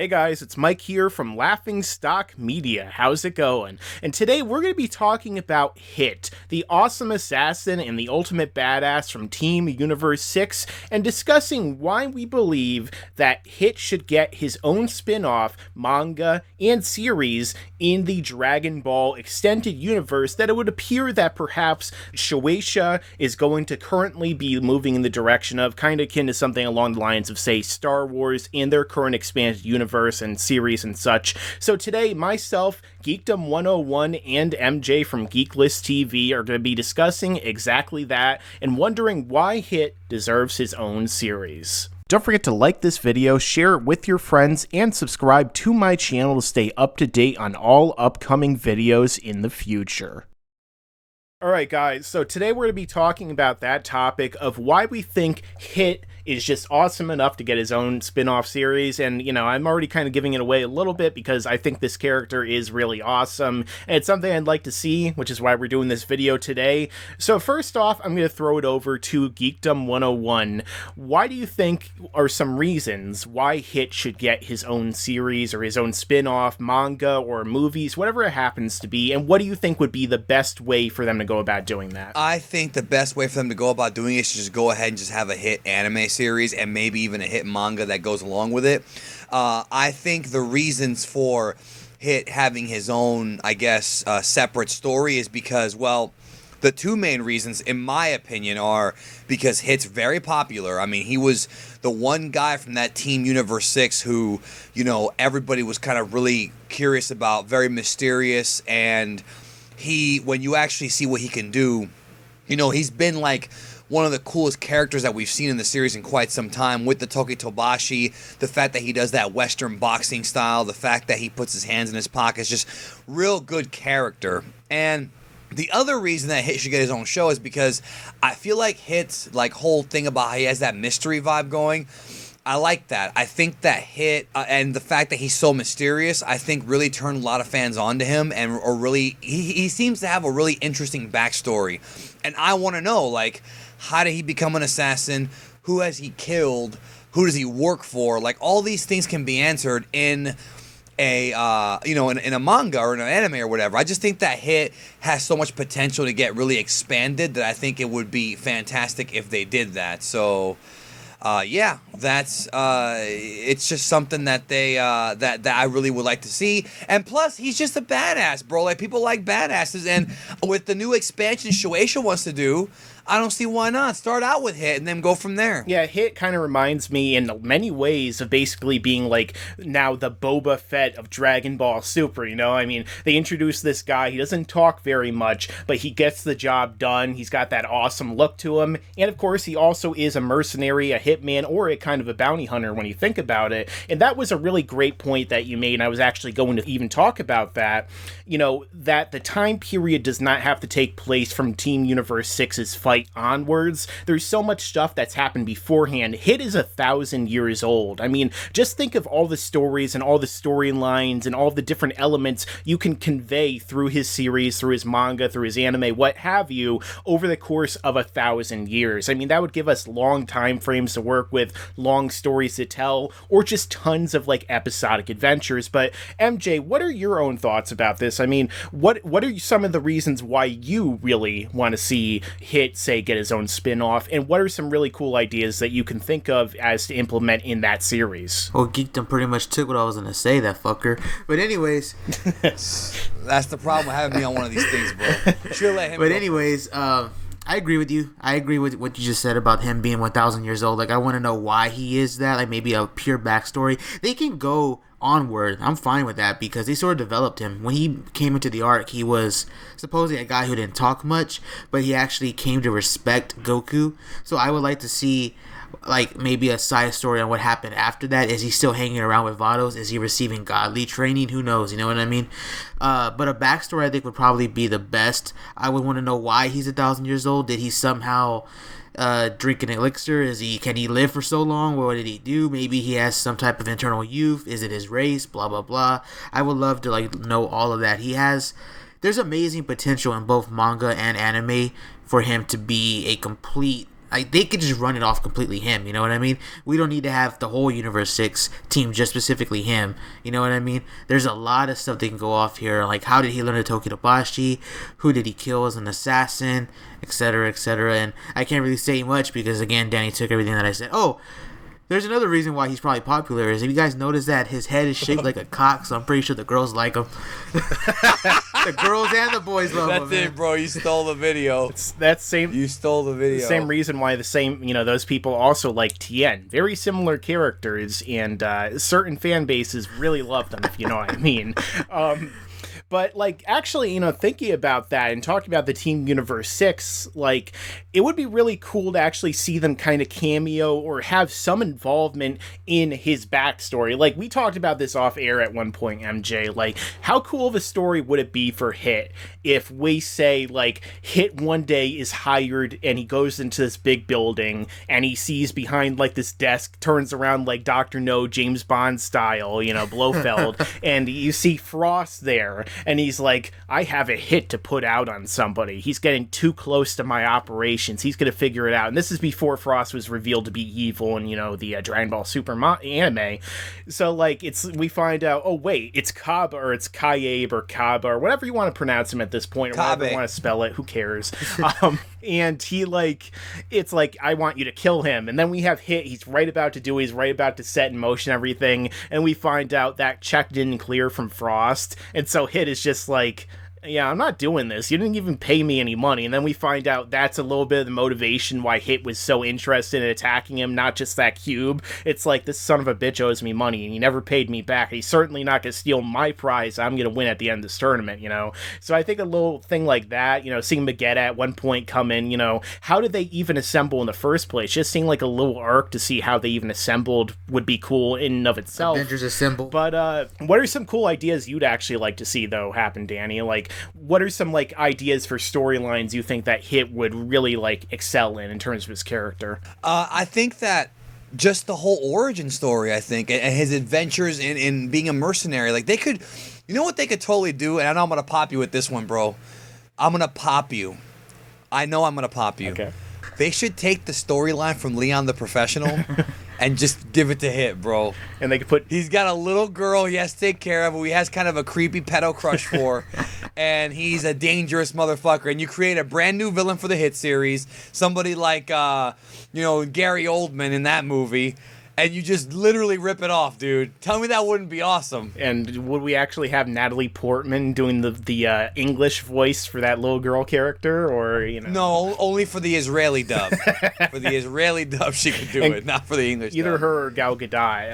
Hey guys, it's Mike here from Laughingstock Media. How's it going? And today we're going to be talking about Hit, the awesome assassin and the ultimate badass from Team Universe 6, and discussing why we believe that Hit should get his own spin-off, manga, and series in the Dragon Ball extended universe that it would appear that perhaps Shueisha is going to currently be moving in the direction of, kind of akin to something along the lines of, say, Star Wars in their current expanded universe and series and such. So today, myself, Geekdom 101, and MJ from Geeklist TV are going to be discussing exactly that and wondering why Hit deserves his own series. Don't forget to like this video, share it with your friends, and subscribe to my channel to stay up to date on all upcoming videos in the future. Alright guys, so today we're going to be talking about that topic of why we think Hit is just awesome enough to get his own spin-off series, and, you know, I'm already kind of giving it away a little bit because I think this character is really awesome, and it's something I'd like to see, which is why we're doing this video today. So first off, I'm going to throw it over to Geekdom 101. Why do you think are some reasons why Hit should get his own series or his own spin-off, manga, or movies, whatever it happens to be, and what do you think would be the best way for them to go about doing that? I think the best way for them to go about doing it is to just go ahead and just have a Hit anime series and maybe even a Hit manga that goes along with it. I think the reasons for Hit having his own, I guess, separate story is because, well, the two main reasons, in my opinion, are because Hit's very popular. I mean, he was the one guy from that Team Universe 6 who, you know, everybody was kind of really curious about, very mysterious, and when you actually see what he can do, you know, he's been like one of the coolest characters that we've seen in the series in quite some time, with the Tokitobashi, the fact that he does that Western boxing style, the fact that he puts his hands in his pockets, just real good character. And the other reason that Hit should get his own show is because I feel like Hit's like whole thing about how he has that mystery vibe going, I like that. I think that Hit and the fact that he's so mysterious, I think really turned a lot of fans onto him, and or really he seems to have a really interesting backstory. And I want to know, like, how did he become an assassin? Who has he killed? Who does he work for? Like, all these things can be answered in a in a manga or in an anime or whatever. I just think that Hit has so much potential to get really expanded that I think it would be fantastic if they did that. So yeah, that's it's just something that they that I really would like to see. And plus, he's just a badass, bro. Like, people like badasses, and with the new expansion Shueisha wants to do, I don't see why not. Start out with Hit and then go from there. Yeah, Hit kind of reminds me in many ways of basically being like now the Boba Fett of Dragon Ball Super, you know? I mean, they introduce this guy, he doesn't talk very much, but he gets the job done. He's got that awesome look to him. And of course, he also is a mercenary, a hitman, or a kind of a bounty hunter when you think about it. And that was a really great point that you made, and I was actually going to even talk about that. You know, that the time period does not have to take place from Team Universe 6's fight onwards. There's so much stuff that's happened beforehand. Hit is 1,000 years old. I mean, just think of all the stories and all the storylines and all the different elements you can convey through his series, through his manga, through his anime, what have you, over the course of 1,000 years. I mean, that would give us long time frames to work with, long stories to tell, or just tons of like episodic adventures. But MJ, what are your own thoughts about this? I mean, what are some of the reasons why you really want to see Hit, say, get his own spin-off, and what are some really cool ideas that you can think of as to implement in that series? Well, Geekdom pretty much took what I was gonna say, that fucker. But anyways, that's the problem with having me on one of these things, bro. Should let him. But anyways, I agree with you. I agree with what you just said about him being 1,000 years old. Like, I want to know why he is that. Like, maybe a pure backstory. They can go onward. I'm fine with that because they sort of developed him. When he came into the arc, he was supposedly a guy who didn't talk much, but he actually came to respect Goku. So I would like to see, like, maybe a side story on what happened after that. Is he still hanging around with Vados? Is he receiving godly training? Who knows? You know what I mean? But a backstory I think would probably be the best. I would want to know why he's 1,000 years old. Did he somehow drink an elixir? Can he live for so long? What did he do? Maybe he has some type of internal youth. Is it his race? Blah blah blah. I would love to like know all of that. There's amazing potential in both manga and anime for him to be a complete Like, they could just run it off completely him, you know what I mean? We don't need to have the whole Universe 6 team just specifically him, you know what I mean? There's a lot of stuff they can go off here, like how did he learn the Tokidobashi, who did he kill as an assassin, etc., etc., and I can't really say much because, again, Danny took everything that I said. Oh, there's another reason why he's probably popular is if you guys notice that his head is shaped like a cock, so I'm pretty sure the girls like him. The girls and the boys love him. That's it, bro. You stole the video. You stole the video. Same reason why those people also like Tien. Very similar characters, and certain fan bases really love them, if you know what I mean. But, like, actually, thinking about that and talking about the Team Universe 6, like, it would be really cool to actually see them kind of cameo or have some involvement in his backstory. Like, we talked about this off air at one point, MJ. Like, how cool of a story would it be for Hit if we say, like, Hit one day is hired and he goes into this big building and he sees behind, like, this desk, turns around like Dr. No, James Bond style, Blofeld, and you see Frost there. And he's like, I have a hit to put out on somebody. He's getting too close to my operations. He's going to figure it out. And this is before Frost was revealed to be evil in, the Dragon Ball Super anime. So, like, we find out, oh, wait, it's Kaba or it's Kayabe or Kaba or whatever you want to pronounce him at this point. Or whatever you want to spell it. Who cares? And he, like, it's like, I want you to kill him. And then we have Hit. He's right about to set in motion everything. And we find out that check didn't clear from Frost. And so Hit is just like, yeah, I'm not doing this. You didn't even pay me any money. And then we find out that's a little bit of the motivation why Hit was so interested in attacking him, not just that cube. It's like, this son of a bitch owes me money, and he never paid me back. He's certainly not going to steal my prize. I'm going to win at the end of this tournament, So I think a little thing like that, seeing Magetta at one point come in, how did they even assemble in the first place? Just seeing like a little arc to see how they even assembled would be cool in and of itself. Avengers Assemble. But what are some cool ideas you'd actually like to see, though, happen, Danny? Like, what are some, like, ideas for storylines you think that Hit would really, like, excel in terms of his character? I think that just the whole origin story, I think, and his adventures in being a mercenary, like, they could, you know what they could totally do? And I know I'm going to pop you with this one, bro. I'm going to pop you. I know I'm going to pop you. Okay. They should take the storyline from Leon the Professional and just give it to Hit, bro. And they could put... He's got a little girl he has to take care of who he has kind of a creepy pedo crush for. And he's a dangerous motherfucker. And you create a brand new villain for the Hit series. Somebody like, Gary Oldman in that movie. And you just literally rip it off, dude. Tell me that wouldn't be awesome. And would we actually have Natalie Portman doing the English voice for that little girl character, or No, only for the Israeli dub. For the Israeli dub, she could do it, not for the English. Either dub. her or Gal Gadot.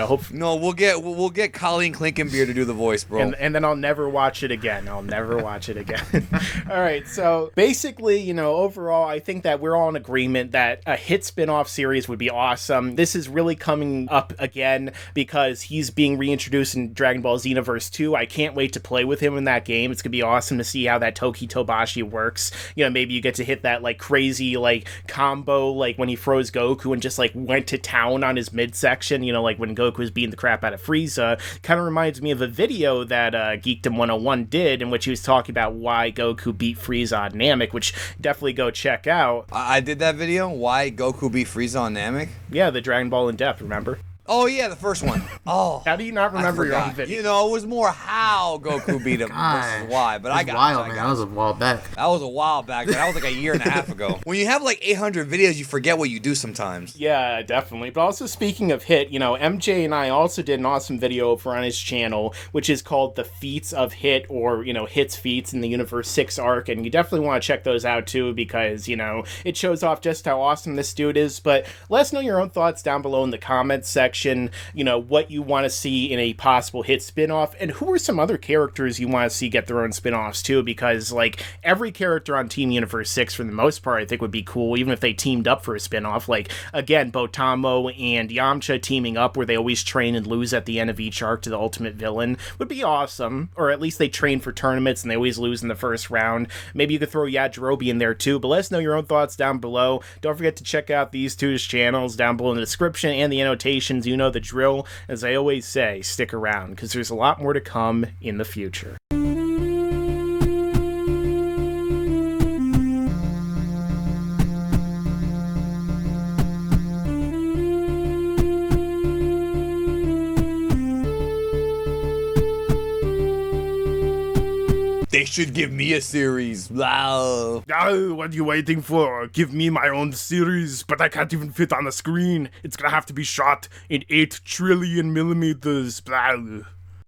Hopefully. No, we'll get Colleen Klinkenbeer to do the voice, bro. And then I'll never watch it again. All right, so basically, overall, I think that we're all in agreement that a Hit spin-off series would be awesome. This is really coming up again because he's being reintroduced in Dragon Ball Xenoverse 2. I can't wait to play with him in that game. It's gonna be awesome to see how that Toki Tobashi works. Maybe you get to hit that like crazy like combo like when he froze Goku and just like went to town on his midsection, like when Goku was beating the crap out of Frieza. Kind of reminds me of a video that Geekdom 101 did in which he was talking about why Goku beat Frieza on Namek, which definitely go check out. I did that video, why Goku beat Frieza on Namek? Yeah, the Dragon Ball in Depth, remember? Oh, yeah, the first one. Oh. How do you not remember your own video? It was more how Goku beat him versus why, but I got wild, man. That was a while back. That was a while back. That was like a year and a half ago. When you have like 800 videos, you forget what you do sometimes. Yeah, definitely. But also speaking of Hit, MJ and I also did an awesome video over on his channel, which is called the Feats of Hit, or, Hit's Feats in the Universe 6 arc, and you definitely want to check those out too because, it shows off just how awesome this dude is. But let us know your own thoughts down below in the comments section, what you want to see in a possible Hit spinoff, and who are some other characters you want to see get their own spinoffs too, because like every character on Team Universe 6 for the most part I think would be cool, even if they teamed up for a spinoff. Like again, Botamo and Yamcha teaming up where they always train and lose at the end of each arc to the ultimate villain would be awesome, or at least they train for tournaments and they always lose in the first round. Maybe you could throw Yajirobe in there too, but let us know your own thoughts down below. Don't forget to check out these two's channels down below in the description and the annotations. The drill. As I always say, stick around because there's a lot more to come in the future. They should give me a series. Wow. Oh, what are you waiting for? Give me my own series, but I can't even fit on the screen. It's gonna have to be shot in 8 trillion millimeters. Blah.